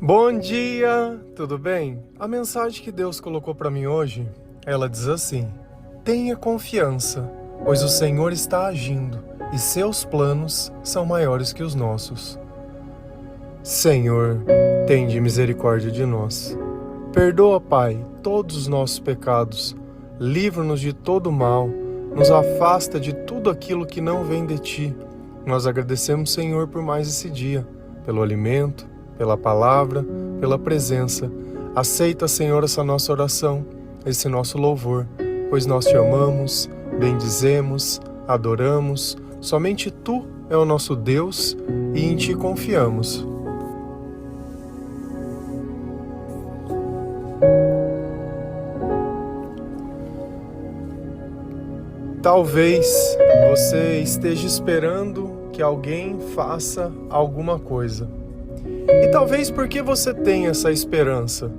Bom dia, tudo bem? A mensagem que Deus colocou para mim hoje, ela diz assim: tenha confiança, pois o Senhor está agindo e seus planos são maiores que os nossos. Senhor, tende misericórdia de nós. Perdoa, Pai, todos os nossos pecados. Livra-nos de todo mal. Nos afasta de tudo aquilo que não vem de Ti. Nós agradecemos, Senhor, por mais esse dia, pelo alimento, pela palavra, pela presença. Aceita, Senhor, essa nossa oração, esse nosso louvor, pois nós Te amamos, bendizemos, adoramos. Somente Tu é o nosso Deus e em Ti confiamos. Talvez você esteja esperando que alguém faça alguma coisa. E talvez porque você tem essa esperança,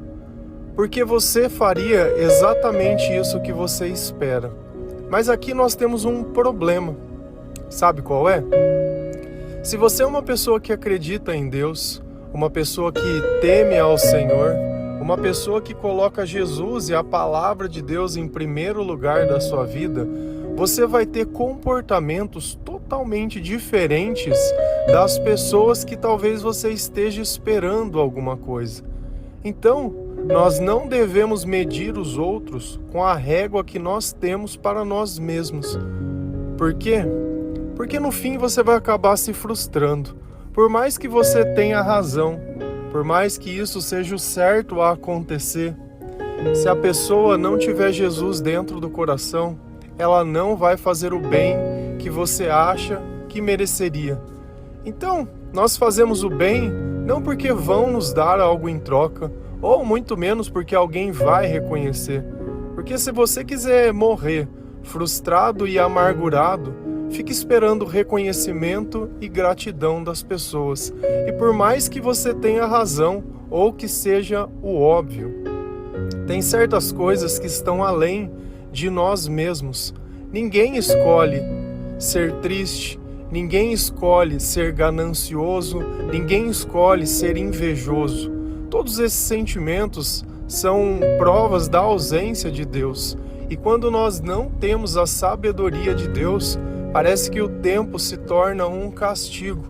porque você faria exatamente isso que você espera. Mas aqui nós temos um problema. Sabe qual é? Se você é uma pessoa que acredita em Deus, uma pessoa que teme ao Senhor, uma pessoa que coloca Jesus e a palavra de Deus em primeiro lugar da sua vida, você vai ter comportamentos totalmente diferentes das pessoas que talvez você esteja esperando alguma coisa. Então, nós não devemos medir os outros com a régua que nós temos para nós mesmos. Por quê? Porque no fim você vai acabar se frustrando. Por mais que você tenha razão, por mais que isso seja o certo a acontecer, se a pessoa não tiver Jesus dentro do coração, ela não vai fazer o bem que você acha que mereceria. Então, nós fazemos o bem não porque vão nos dar algo em troca, ou muito menos porque alguém vai reconhecer. Porque se você quiser morrer frustrado e amargurado, fique esperando reconhecimento e gratidão das pessoas. E por mais que você tenha razão, ou que seja o óbvio, tem certas coisas que estão além de nós mesmos. Ninguém escolhe ser triste, ninguém escolhe ser ganancioso, ninguém escolhe ser invejoso. Todos esses sentimentos são provas da ausência de Deus. E quando nós não temos a sabedoria de Deus, parece que o tempo se torna um castigo.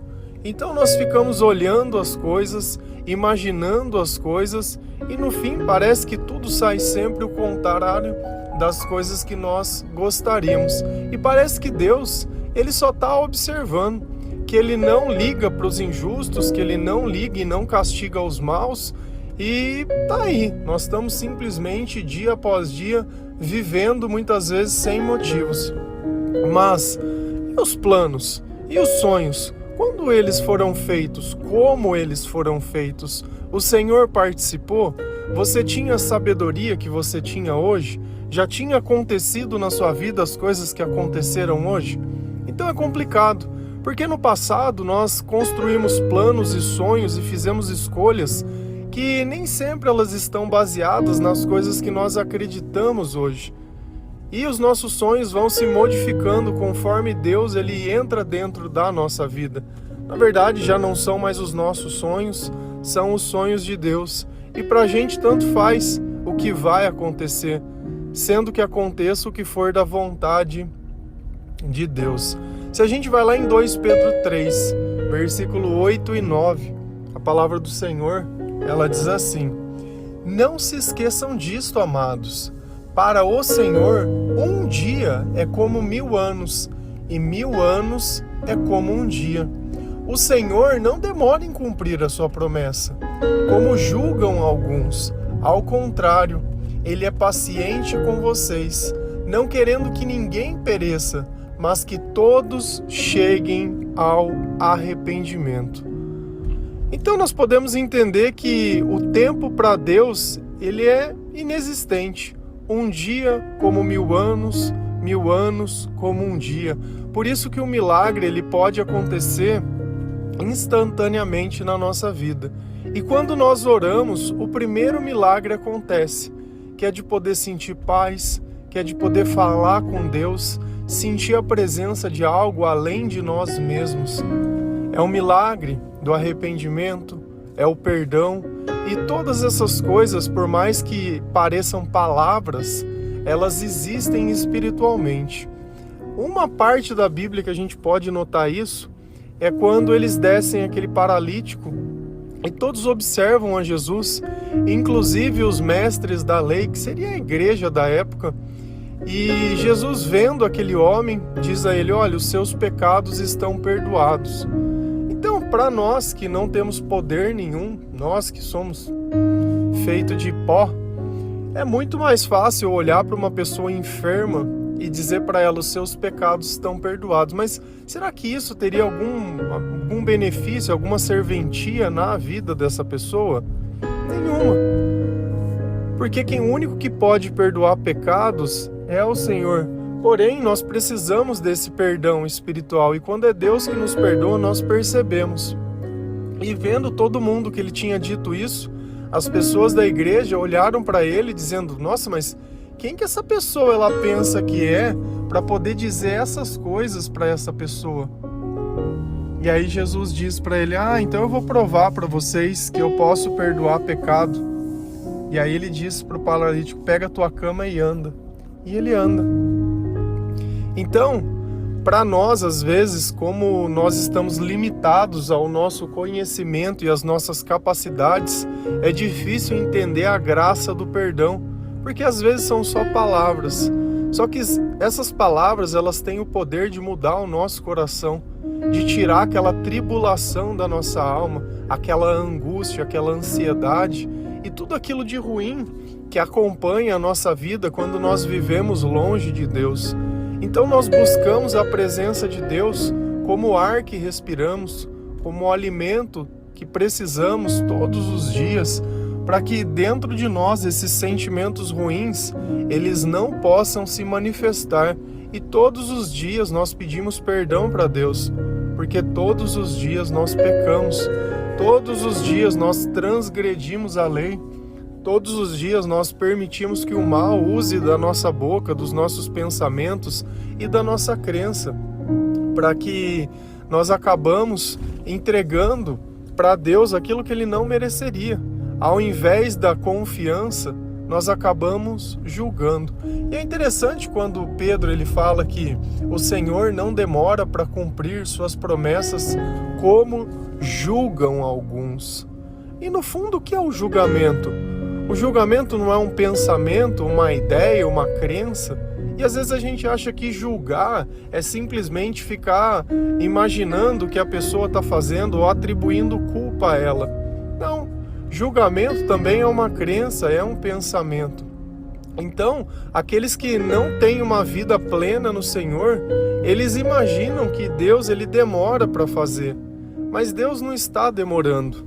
Então nós ficamos olhando as coisas, imaginando as coisas, e no fim parece que tudo sai sempre o contrário das coisas que nós gostaríamos. E parece que Deus, Ele só está observando, que Ele não liga para os injustos, que Ele não liga e não castiga os maus, e tá aí, nós estamos simplesmente dia após dia vivendo muitas vezes sem motivos. Mas e os planos? E os sonhos? Quando eles foram feitos? Como eles foram feitos? O Senhor participou? Você tinha a sabedoria que você tinha hoje? Já tinha acontecido na sua vida as coisas que aconteceram hoje? Então é complicado, porque no passado nós construímos planos e sonhos e fizemos escolhas que nem sempre elas estão baseadas nas coisas que nós acreditamos hoje. E os nossos sonhos vão se modificando conforme Deus ele entra dentro da nossa vida. Na verdade, já não são mais os nossos sonhos, são os sonhos de Deus. E pra gente tanto faz o que vai acontecer, sendo que aconteça o que for da vontade de Deus. Se a gente vai lá em 2 Pedro 3, versículo 8 e 9, a palavra do Senhor, ela diz assim: não se esqueçam disto, amados. Para o Senhor, um dia é como 1000 anos, e 1000 anos é como um dia. O Senhor não demora em cumprir a sua promessa, como julgam alguns. Ao contrário, Ele é paciente com vocês, não querendo que ninguém pereça, mas que todos cheguem ao arrependimento. Então nós podemos entender que o tempo para Deus, ele é inexistente. Um dia como 1000 anos, 1000 anos como um dia. Por isso que o milagre ele pode acontecer instantaneamente na nossa vida. E quando nós oramos, o primeiro milagre acontece, que é de poder sentir paz, que é de poder falar com Deus, sentir a presença de algo além de nós mesmos. É um milagre do arrependimento, é o perdão, E todas essas coisas, por mais que pareçam palavras, elas existem espiritualmente. Uma parte da Bíblia que a gente pode notar isso é quando eles descem aquele paralítico e todos observam a Jesus, inclusive os mestres da lei, que seria a igreja da época. E Jesus, vendo aquele homem, diz a ele: olha, os seus pecados estão perdoados. Então, para nós que não temos poder nenhum, nós que somos feitos de pó, é muito mais fácil olhar para uma pessoa enferma e dizer para ela: os seus pecados estão perdoados. Mas será que isso teria algum benefício, alguma serventia na vida dessa pessoa? Nenhuma. Porque o único que pode perdoar pecados é o Senhor. Porém, nós precisamos desse perdão espiritual, e quando é Deus que nos perdoa, nós percebemos. E vendo todo mundo que ele tinha dito isso, as pessoas da igreja olharam para ele dizendo: nossa, mas quem que essa pessoa ela pensa que é para poder dizer essas coisas para essa pessoa? E aí Jesus diz para ele: então eu vou provar para vocês que eu posso perdoar pecado. E aí ele diz para o paralítico: pega a tua cama e anda. E ele anda. Então, para nós, às vezes, como nós estamos limitados ao nosso conhecimento e às nossas capacidades, é difícil entender a graça do perdão, porque às vezes são só palavras. Só que essas palavras, elas têm o poder de mudar o nosso coração, de tirar aquela tribulação da nossa alma, aquela angústia, aquela ansiedade e tudo aquilo de ruim que acompanha a nossa vida quando nós vivemos longe de Deus. Então nós buscamos a presença de Deus como o ar que respiramos, como o alimento que precisamos todos os dias, para que dentro de nós esses sentimentos ruins, eles não possam se manifestar. E todos os dias nós pedimos perdão para Deus, porque todos os dias nós pecamos, todos os dias nós transgredimos a lei, todos os dias nós permitimos que o mal use da nossa boca, dos nossos pensamentos e da nossa crença, para que nós acabamos entregando para Deus aquilo que Ele não mereceria. Ao invés da confiança, nós acabamos julgando. E é interessante quando Pedro ele fala que o Senhor não demora para cumprir suas promessas, como julgam alguns. E no fundo, o que é o julgamento? O julgamento não é um pensamento, uma ideia, uma crença. E às vezes a gente acha que julgar é simplesmente ficar imaginando o que a pessoa está fazendo ou atribuindo culpa a ela. Não, julgamento também é uma crença, é um pensamento. Então, aqueles que não têm uma vida plena no Senhor, eles imaginam que Deus ele demora para fazer. Mas Deus não está demorando.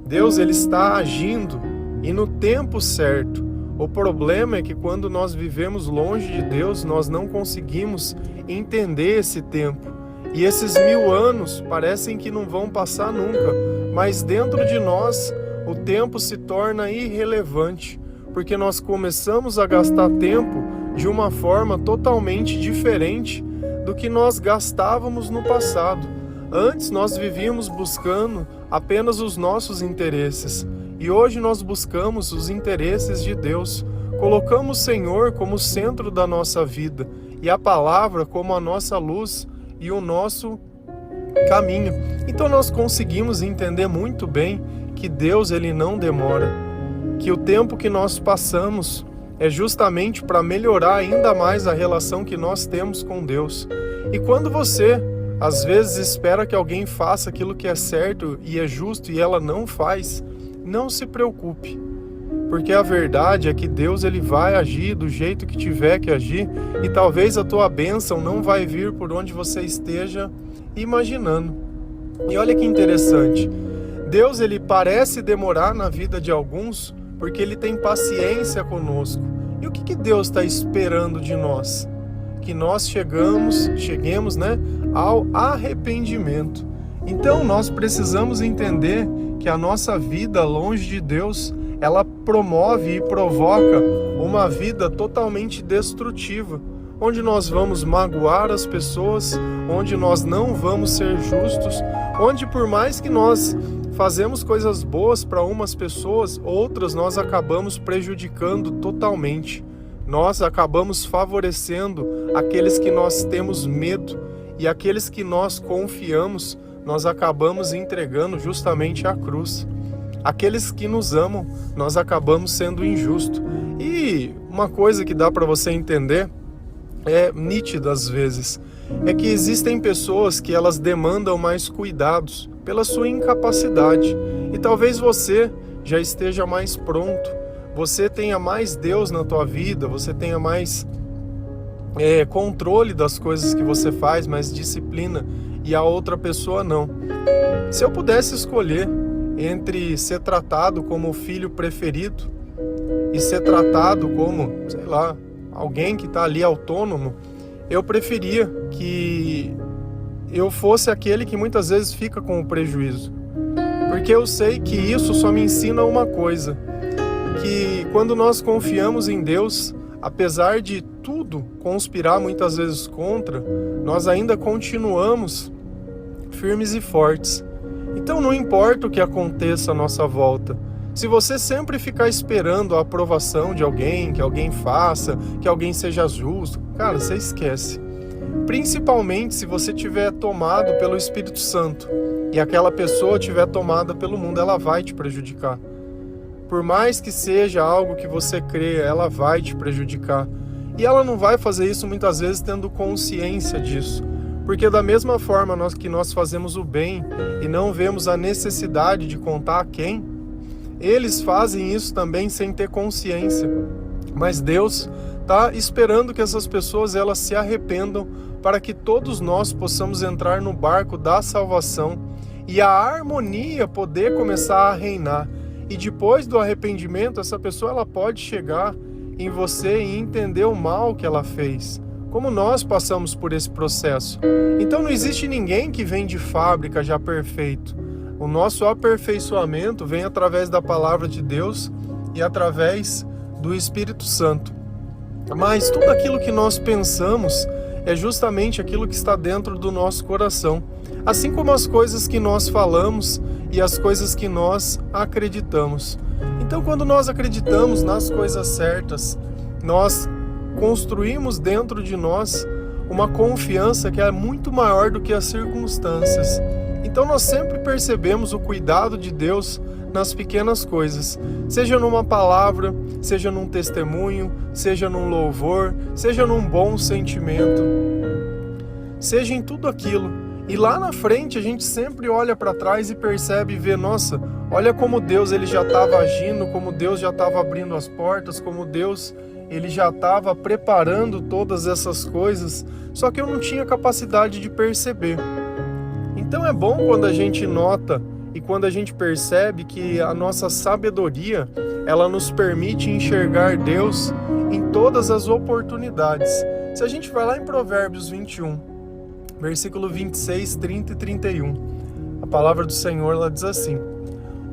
Deus ele está agindo e no tempo certo. O problema é que quando nós vivemos longe de Deus, nós não conseguimos entender esse tempo. E esses 1000 anos parecem que não vão passar nunca, mas dentro de nós o tempo se torna irrelevante, porque nós começamos a gastar tempo de uma forma totalmente diferente do que nós gastávamos no passado. Antes nós vivíamos buscando apenas os nossos interesses. E hoje nós buscamos os interesses de Deus, colocamos o Senhor como centro da nossa vida e a palavra como a nossa luz e o nosso caminho. Então nós conseguimos entender muito bem que Deus ele não demora, que o tempo que nós passamos é justamente para melhorar ainda mais a relação que nós temos com Deus. E quando você às vezes espera que alguém faça aquilo que é certo e é justo e ela não faz, não se preocupe, porque a verdade é que Deus ele vai agir do jeito que tiver que agir, e talvez a tua bênção não vai vir por onde você esteja imaginando. E olha que interessante, Deus ele parece demorar na vida de alguns porque ele tem paciência conosco. E o que Deus está esperando de nós? Que nós cheguemos, ao arrependimento. Então nós precisamos entender que a nossa vida longe de Deus, ela promove e provoca uma vida totalmente destrutiva, onde nós vamos magoar as pessoas, onde nós não vamos ser justos, onde por mais que nós fazemos coisas boas para umas pessoas, outras nós acabamos prejudicando totalmente. Nós acabamos favorecendo aqueles que nós temos medo, e aqueles que nós confiamos, nós acabamos entregando justamente à cruz. Aqueles que nos amam, nós acabamos sendo injustos. E uma coisa que dá para você entender, é nítida às vezes, é que existem pessoas que elas demandam mais cuidados pela sua incapacidade. E talvez você já esteja mais pronto, você tenha mais Deus na tua vida, você tenha mais controle das coisas que você faz, mais disciplina, e a outra pessoa não. Se eu pudesse escolher entre ser tratado como o filho preferido e ser tratado como, sei lá, alguém que está ali autônomo, eu preferia que eu fosse aquele que muitas vezes fica com o prejuízo. Porque eu sei que isso só me ensina uma coisa, que quando nós confiamos em Deus, apesar de tudo conspirar muitas vezes contra, nós ainda continuamos firmes e fortes. Então não importa o que aconteça à nossa volta, se você sempre ficar esperando a aprovação de alguém, que alguém faça, que alguém seja justo, cara, você esquece. Principalmente se você tiver tomado pelo Espírito Santo e aquela pessoa tiver tomada pelo mundo, ela vai te prejudicar. Por mais que seja algo que você crê, ela vai te prejudicar. E ela não vai fazer isso muitas vezes tendo consciência disso. Porque da mesma forma que nós fazemos o bem e não vemos a necessidade de contar a quem, eles fazem isso também sem ter consciência. Mas Deus está esperando que essas pessoas elas se arrependam para que todos nós possamos entrar no barco da salvação e a harmonia poder começar a reinar. E depois do arrependimento, essa pessoa ela pode chegar em você e entender o mal que ela fez, como nós passamos por esse processo. Então não existe ninguém que vem de fábrica já perfeito. O nosso aperfeiçoamento vem através da palavra de Deus e através do Espírito Santo. Mas tudo aquilo que nós pensamos é justamente aquilo que está dentro do nosso coração. Assim como as coisas que nós falamos e as coisas que nós acreditamos. Então, quando nós acreditamos nas coisas certas, nós construímos dentro de nós uma confiança que é muito maior do que as circunstâncias. Então, nós sempre percebemos o cuidado de Deus nas pequenas coisas, seja numa palavra, seja num testemunho, seja num louvor, seja num bom sentimento, seja em tudo aquilo. E lá na frente a gente sempre olha para trás e percebe e vê, nossa, olha como Deus ele já estava agindo, como Deus já estava abrindo as portas, como Deus ele já estava preparando todas essas coisas, só que eu não tinha capacidade de perceber. Então é bom quando a gente nota e quando a gente percebe que a nossa sabedoria, ela nos permite enxergar Deus em todas as oportunidades. Se a gente vai lá em Provérbios 21, versículo 26, 30 e 31, a palavra do Senhor ela diz assim: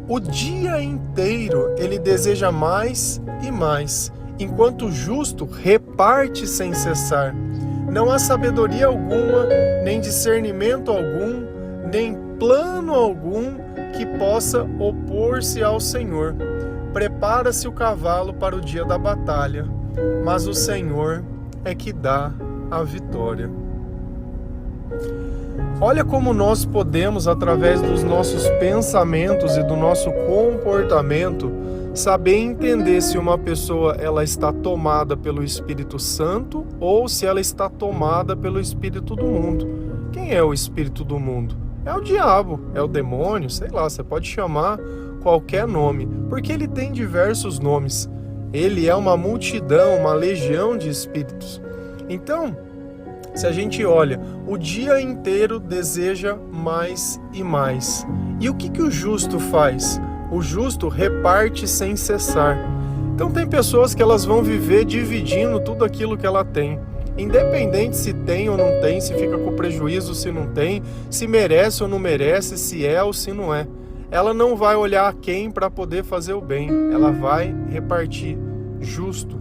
o dia inteiro ele deseja mais e mais, enquanto o justo reparte sem cessar. Não há sabedoria alguma, nem discernimento algum, nem plano algum que possa opor-se ao Senhor. Prepara-se o cavalo para o dia da batalha, mas o Senhor é que dá a vitória. Olha como nós podemos, através dos nossos pensamentos e do nosso comportamento, saber entender se uma pessoa ela está tomada pelo Espírito Santo ou se ela está tomada pelo Espírito do mundo. Quem é o Espírito do mundo? É o diabo, é o demônio, sei lá, você pode chamar qualquer nome, porque ele tem diversos nomes. Ele é uma multidão, uma legião de espíritos. Então, se a gente olha, o dia inteiro deseja mais e mais. E o que o justo faz? O justo reparte sem cessar. Então tem pessoas que elas vão viver dividindo tudo aquilo que ela tem. Independente se tem ou não tem, se fica com prejuízo, se não tem, se merece ou não merece, se é ou se não é. Ela não vai olhar a quem para poder fazer o bem. Ela vai repartir justo.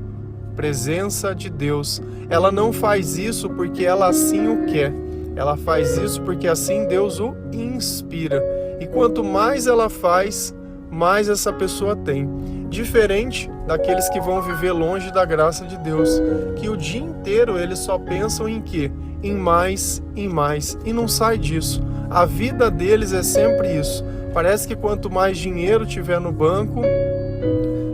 Presença de Deus. Ela não faz isso porque ela assim o quer. Ela faz isso porque assim Deus o inspira. E quanto mais ela faz, mais essa pessoa tem. Diferente daqueles que vão viver longe da graça de Deus, que o dia inteiro eles só pensam em quê? Em mais, e não sai disso. A vida deles é sempre isso. Parece que quanto mais dinheiro tiver no banco,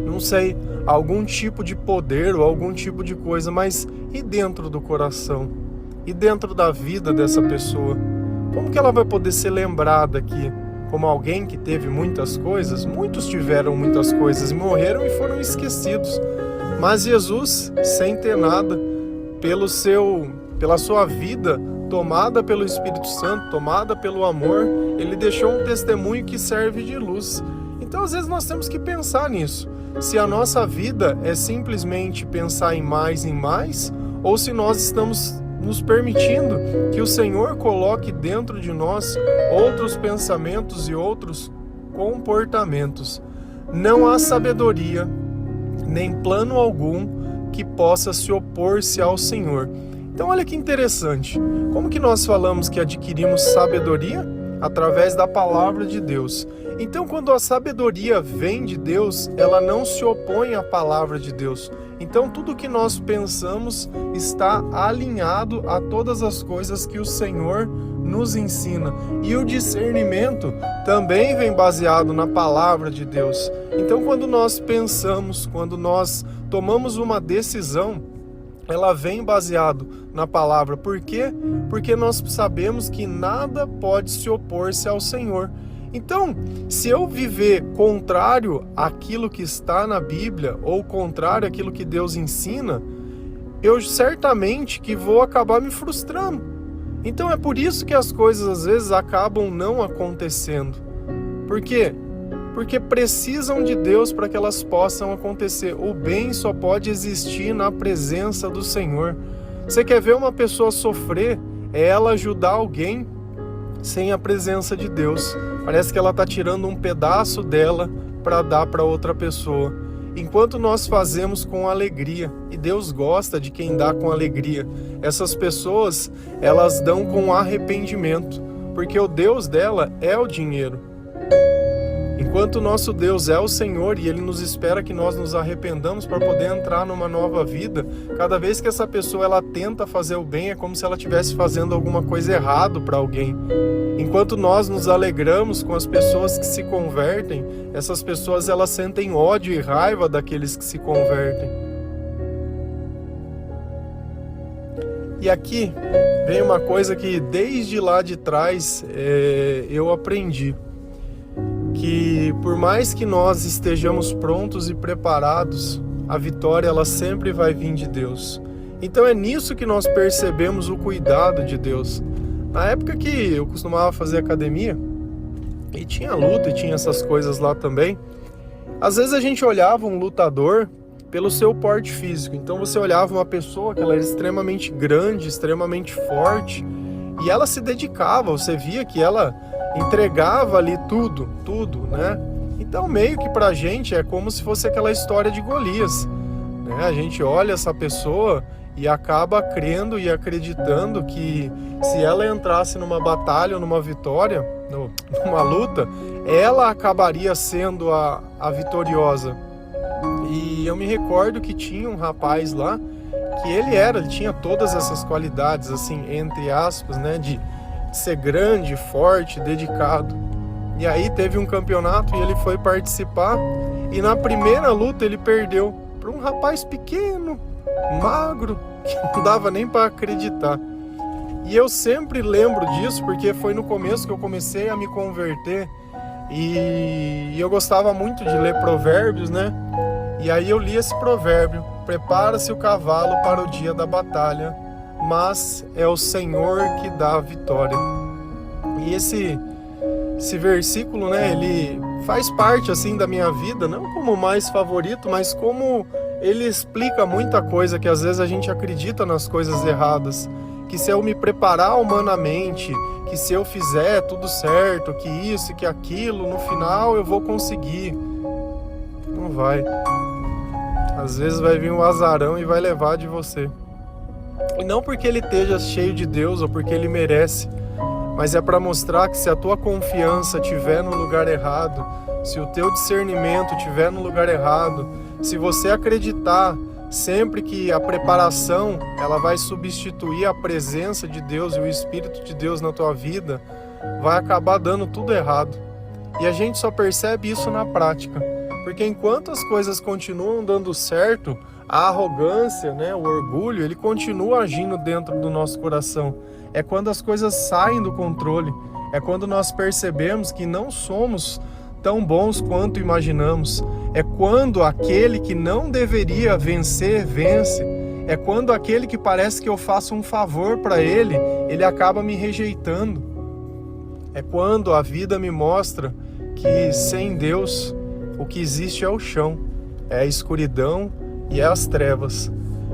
não sei, algum tipo de poder ou algum tipo de coisa, mas e dentro do coração? E dentro da vida dessa pessoa? Como que ela vai poder ser lembrada aqui? Como alguém que teve muitas coisas? Muitos tiveram muitas coisas e morreram e foram esquecidos. Mas Jesus, sem ter nada, pela sua vida tomada pelo Espírito Santo, tomada pelo amor, ele deixou um testemunho que serve de luz. Então, às vezes, nós temos que pensar nisso. Se a nossa vida é simplesmente pensar em mais, ou se nós estamos nos permitindo que o Senhor coloque dentro de nós outros pensamentos e outros comportamentos. Não há sabedoria, nem plano algum que possa se opor-se ao Senhor. Então olha que interessante, como que nós falamos que adquirimos sabedoria? Através da palavra de Deus. Então quando a sabedoria vem de Deus, ela não se opõe à palavra de Deus. Então tudo que nós pensamos está alinhado a todas as coisas que o Senhor nos ensina. E o discernimento também vem baseado na palavra de Deus. Então quando nós pensamos, quando nós tomamos uma decisão, ela vem baseado na palavra. Por quê? Porque nós sabemos que nada pode se opor-se ao Senhor. Então, se eu viver contrário àquilo que está na Bíblia, ou contrário àquilo que Deus ensina, eu certamente que vou acabar me frustrando. Então é por isso que as coisas às vezes acabam não acontecendo. Por quê? Porque precisam de Deus para que elas possam acontecer. O bem só pode existir na presença do Senhor. Você quer ver uma pessoa sofrer? É ela ajudar alguém sem a presença de Deus. Parece que ela está tirando um pedaço dela para dar para outra pessoa. Enquanto nós fazemos com alegria, e Deus gosta de quem dá com alegria, essas pessoas, elas dão com arrependimento, porque o Deus dela é o dinheiro. Enquanto o nosso Deus é o Senhor e Ele nos espera que nós nos arrependamos para poder entrar numa nova vida, cada vez que essa pessoa ela tenta fazer o bem, é como se ela estivesse fazendo alguma coisa errada para alguém. Enquanto nós nos alegramos com as pessoas que se convertem, essas pessoas elas sentem ódio e raiva daqueles que se convertem. E aqui vem uma coisa que desde lá de trás eu aprendi. Que por mais que nós estejamos prontos e preparados, a vitória ela sempre vai vir de Deus. Então é nisso que nós percebemos o cuidado de Deus. Na época que eu costumava fazer academia, e tinha luta e tinha essas coisas lá também, às vezes a gente olhava um lutador pelo seu porte físico. Então você olhava uma pessoa que ela era extremamente grande, extremamente forte, e ela se dedicava, você via que ela entregava ali tudo, né? Então meio que pra gente é como se fosse aquela história de Golias, né? A gente olha essa pessoa e acaba crendo e acreditando que se ela entrasse numa batalha ou numa vitória, numa luta, ela acabaria sendo a vitoriosa. E eu me recordo que tinha um rapaz lá que ele tinha todas essas qualidades, assim, entre aspas, né, de ser grande, forte, dedicado. E aí teve um campeonato e ele foi participar, e na primeira luta ele perdeu para um rapaz pequeno, magro, que não dava nem para acreditar. E eu sempre lembro disso porque foi no começo que eu comecei a me converter, e eu gostava muito de ler provérbios, né? E aí eu li esse provérbio: prepara-se o cavalo para o dia da batalha, mas é o Senhor que dá a vitória. E esse versículo, né, ele faz parte assim da minha vida, não como o mais favorito, mas como ele explica muita coisa que às vezes a gente acredita nas coisas erradas, que se eu me preparar humanamente, que se eu fizer tudo certo, que isso e que aquilo, no final eu vou conseguir. Não vai. Às vezes vai vir um azarão e vai levar de você. E não porque ele esteja cheio de Deus ou porque ele merece. mas é para mostrar que se a tua confiança estiver no lugar errado, se o teu discernimento estiver no lugar errado, se você acreditar sempre que a preparação ela vai substituir a presença de Deus e o Espírito de Deus na tua vida, vai acabar dando tudo errado. E a gente só percebe isso na prática, porque enquanto as coisas continuam dando certo, a arrogância, o orgulho, ele continua agindo dentro do nosso coração. É quando as coisas saem do controle, é quando nós percebemos que não somos tão bons quanto imaginamos. É quando aquele que não deveria vencer, vence. É quando aquele que parece que eu faço um favor para ele, ele acaba me rejeitando. É quando a vida me mostra que sem Deus, o que existe é o chão, é a escuridão e é as trevas.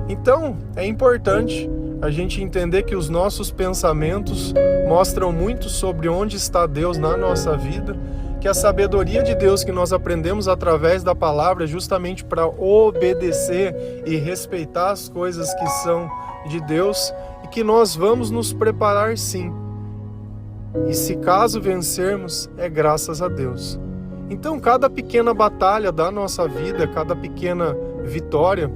Então, é importante a gente entender que os nossos pensamentos mostram muito sobre onde está Deus na nossa vida, que a sabedoria de Deus que nós aprendemos através da palavra é justamente para obedecer e respeitar as coisas que são de Deus, e que nós vamos nos preparar sim. E se caso vencermos, é graças a Deus. Então, cada pequena batalha da nossa vida, cada pequena vitória,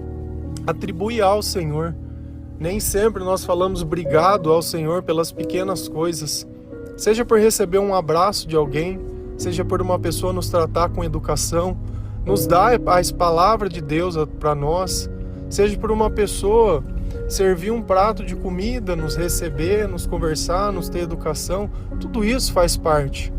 atribui ao Senhor. Nem sempre nós falamos obrigado ao Senhor pelas pequenas coisas, seja por receber um abraço de alguém, seja por uma pessoa nos tratar com educação, nos dar as palavras de Deus para nós, seja por uma pessoa servir um prato de comida, nos receber, nos conversar, nos ter educação. Tudo isso faz parte,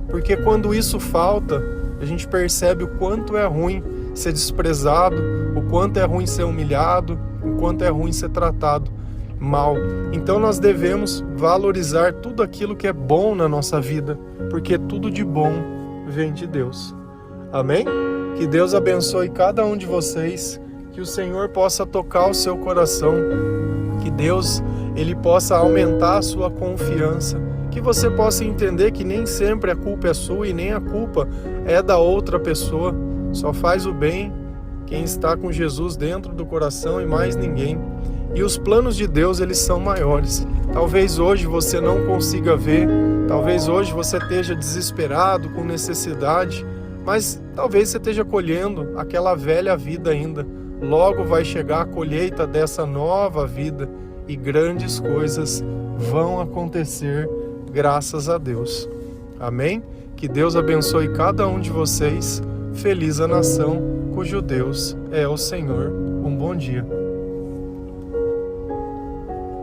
porque quando isso falta, a gente percebe o quanto é ruim ser desprezado, o quanto é ruim ser humilhado, o quanto é ruim ser tratado mal. Então nós devemos valorizar tudo aquilo que é bom na nossa vida, porque tudo de bom vem de Deus. Amém? Que Deus abençoe cada um de vocês, que o Senhor possa tocar o seu coração, que Deus ele possa aumentar a sua confiança, que você possa entender que nem sempre a culpa é sua e nem a culpa é da outra pessoa. Só faz o bem quem está com Jesus dentro do coração e mais ninguém. E os planos de Deus, eles são maiores. Talvez hoje você não consiga ver, talvez hoje você esteja desesperado, com necessidade, mas talvez você esteja colhendo aquela velha vida ainda. Logo vai chegar a colheita dessa nova vida e grandes coisas vão acontecer graças a Deus. Amém? Que Deus abençoe cada um de vocês. Feliz a nação cujo Deus é o Senhor. Um bom dia.